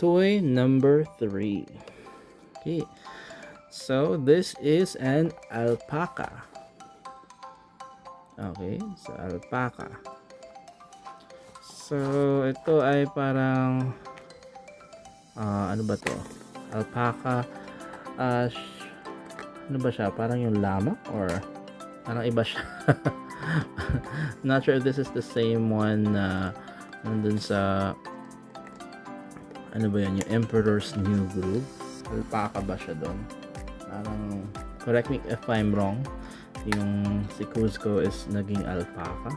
Toy number 3. Okay. So this is an alpaca. Okay, so alpaca. So ito ay parang ano ba to? Alpaca ano ba siya? Parang yung llama or parang iba siya. Not sure if this is the same one na nandun sa ano ba yan, yung Emperor's New Groove. Alpaca ba siya doon? Parang, correct me if I'm wrong, yung si Kuzco is naging alpaca.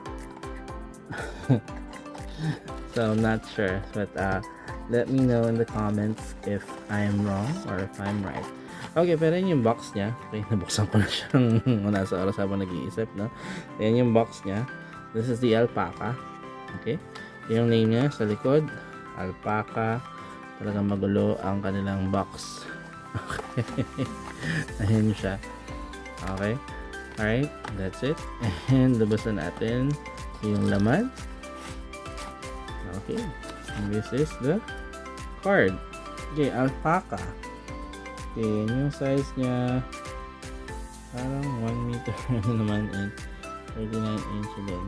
So I'm not sure, but let me know in the comments if I'm wrong or if I'm right. Okay, pero yun yung box niya. Okay, nabuksan ko na siyang nasa oras habang nag-iisip, no? Yan yung box niya. This is the alpaca. Okay, yung name niya sa likod, alpaca. Talagang magulo ang kanilang box. Okay. Ayan siya. Okay. Alright. That's it. And labasan natin yung laman. Okay. And this is the card. Okay. Alpaca. Okay. Yan yung size niya. Parang 1 meter naman and 39 inch din.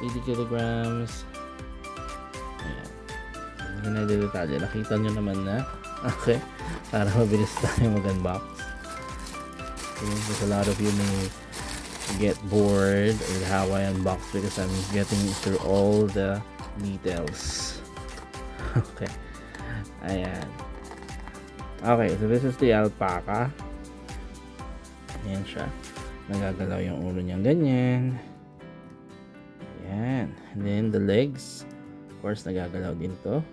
80 kilograms. Ayan. Hindi na detalye. Nakita nyo naman na. Okay. Para mabilis tayo mag-unbox. Because a lot of you may get bored with how I unbox because I'm getting through all the details. Okay. Ayan. Okay. So this is the alpaca. Ayan siya. Nagagalaw yung ulo niya ganyan. Ayan. And then the legs. Of course, nagagalaw din to.